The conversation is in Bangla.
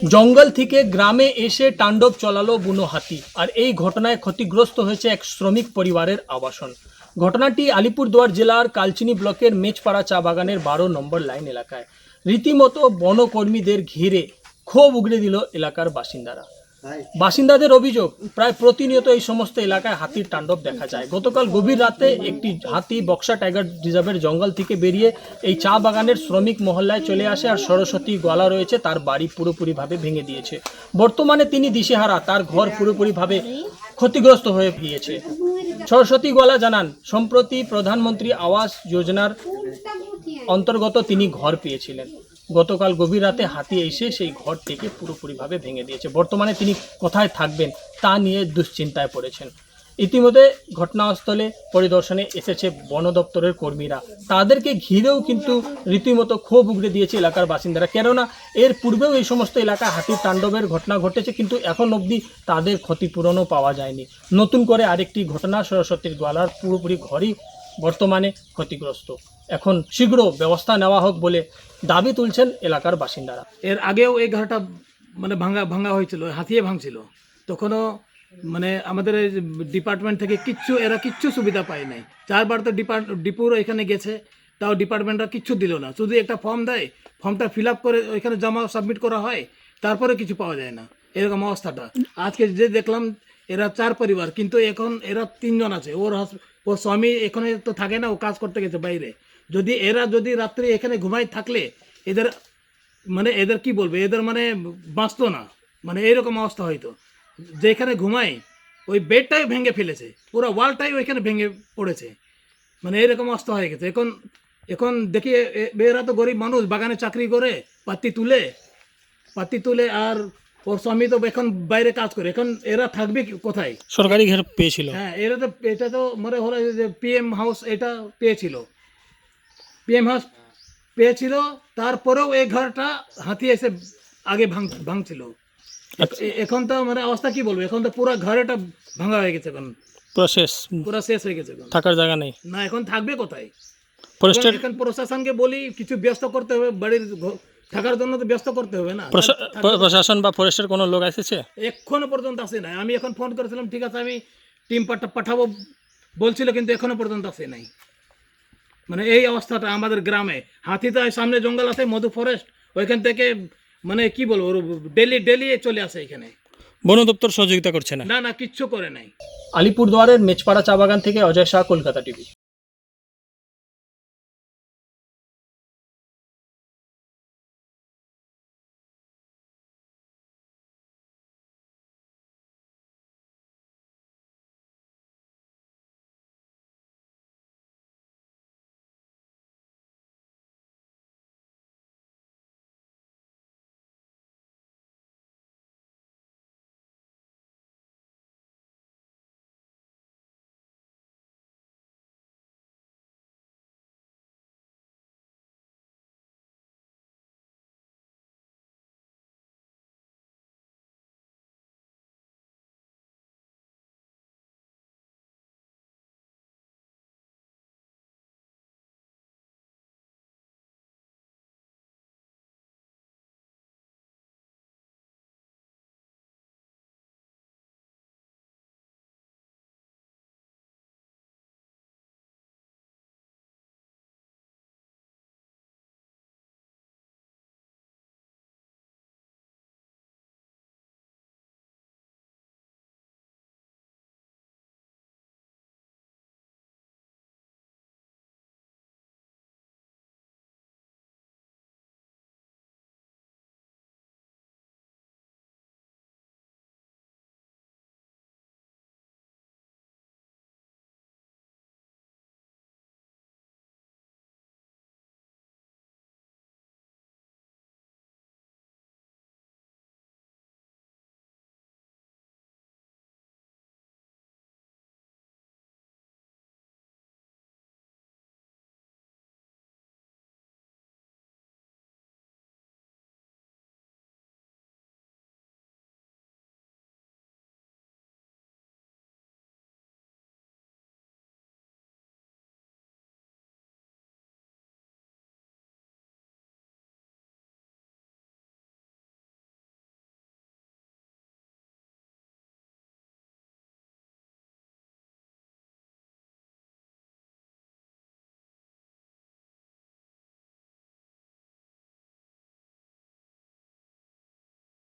জঙ্গল থেকে গ্রামে এসে তাণ্ডব চালালো বুনো হাতি। আর এই ঘটনায় ক্ষতিগ্রস্ত হয়েছে এক শ্রমিক পরিবারের আবাসন। ঘটনাটি আলিপুরদুয়ার জেলার কালচিনি ব্লকের মেচপাড়া চা বাগানের 12 নম্বর লাইন এলাকায়। রীতিমতো বনকর্মীদের ঘিরে ক্ষোভ উগড়ে দিল এলাকার বাসিন্দারা। বাসিন্দাদের অভিযোগ, প্রায় প্রতিনিয়ত এই সমস্ত এলাকায় হাতির তাণ্ডব দেখা যায়। গতকাল গভীর রাতে একটি হাতি বক্সা টাইগার রিজার্ভের জঙ্গল থেকে বেরিয়ে এই চা বাগানের শ্রমিক মহল্লায় চলে আসে আর সরস্বতী গলা রয়েছে তার বাড়ি পুরোপুরিভাবে ভেঙে দিয়েছে। বর্তমানে তিনি দিশেহারা, তার ঘর পুরোপুরিভাবে ক্ষতিগ্রস্ত হয়ে গিয়েছে। সরস্বতী গলা জানান, সম্প্রতি প্রধানমন্ত্রী আবাস যোজনার অন্তর্গত তিনি ঘর পেয়েছিলেন। গতকাল গভীর রাতে হাতি এসে সেই ঘর থেকে পুরোপুরিভাবে ভেঙে দিয়েছে। বর্তমানে তিনি কোথায় থাকবেন তা নিয়ে দুশ্চিন্তায় পড়েছেন। ইতিমধ্যে ঘটনাস্থলে পরিদর্শনে এসেছে বন দপ্তরের কর্মীরা। তাদেরকে ঘিরেও কিন্তু রীতিমতো ক্ষোভ উগড়ে দিয়েছে এলাকার বাসিন্দারা। কেননা এর পূর্বেও এই সমস্ত এলাকায় হাতির তাণ্ডবের ঘটনা ঘটেছে, কিন্তু এখন অবধি তাদের ক্ষতিপূরণও পাওয়া যায়নি। নতুন করে আরেকটি ঘটনা, সরস্বতীর গোয়ালার পুরোপুরি ঘরই বর্তমানে ক্ষতিগ্রস্ত। এখন শীঘ্র ব্যবস্থা নেওয়া হোক বলে দাবি তুলছেন এলাকার বাসিন্দারা। এর আগেও এই ঘরটা মানে ভাঙা ভাঙা হয়েছিল, হাতিয়ে ভাঙছিল। তখনও মানে আমাদের ডিপার্টমেন্ট থেকে এরা কিচ্ছু সুবিধা পায় নাই। 4বার তো ডিপুর এখানে গেছে, তাও ডিপার্টমেন্টরা কিচ্ছু দিল না। শুধু একটা ফর্ম দেয়, ফর্মটা ফিল আপ করে ওইখানে জমা সাবমিট করা হয়, তারপরে কিছু পাওয়া যায় না। এরকম অবস্থাটা আজকে যে দেখলাম, এরা 4 পরিবার, কিন্তু এখন এরা 3 জন আছে। ওর স্বামী এখানে তো থাকে না, ও কাজ করতে গেছে বাইরে। যদি রাত্রে এখানে ঘুমাই থাকলে এদের কি বলবে, এদের মানে বাঁচতো না। মানে এইরকম অবস্থা হয়তো, যেখানে ঘুমাই ওই বেডটাই ভেঙে ফেলেছে, পুরো ওয়ালটাই ওইখানে ভেঙে পড়েছে। মানে এরকম অবস্থা হয়ে গেছে। এখন দেখি এরা তো গরিব মানুষ, বাগানে চাকরি করে পাতি তুলে, আর ওর স্বামী তো এখন বাইরে কাজ করে। এখন এরা থাকবে কোথায়? সরকারি ঘর পেয়েছিল। হ্যাঁ, এটা তো মনে হলো যে পিএম হাউস এটা পেয়েছিল। তারপরেও এই ঘরটা হাতি এসে আগে ভাঙছিল। এখন তো মানে অবস্থা কি বলবো, এখন তো পুরো ঘরটা ভাঙা হয়ে গেছে। এখন পুরো শেষ হয়ে গেছে। এখন থাকার জায়গা নেই। না, এখন থাকবে কোথায়? ফরেস্টের এখন প্রশাসনকে বলি কিছু ব্যস্ত করতে হবে, বাড়ির থাকার জন্য তো ব্যস্ত করতে হবে না। প্রশাসন বা ফরেস্টের কোনো লোক এসেছে? এখনো পর্যন্ত আসে নাই। আমি এখন ফোন করেছিলাম, ঠিক আছে আমি টিম পাঠাবো বলছিল, কিন্তু এখনো পর্যন্ত আসে নাই। মানে এই অবস্থাটা আমাদের গ্রামে। হাতি তো সামনে জঙ্গল আছে, মধু ফরেস্ট, ওইখান থেকে মানে কি বলবো, ডেলি চলে আসে এখানে। বন দপ্তর সহযোগিতা করছে না? না, কিচ্ছু করে নাই। আলিপুরদুয়ারের মেচপাড়া চা বাগান থেকে অজয় শাহ, কলকাতা টিভি।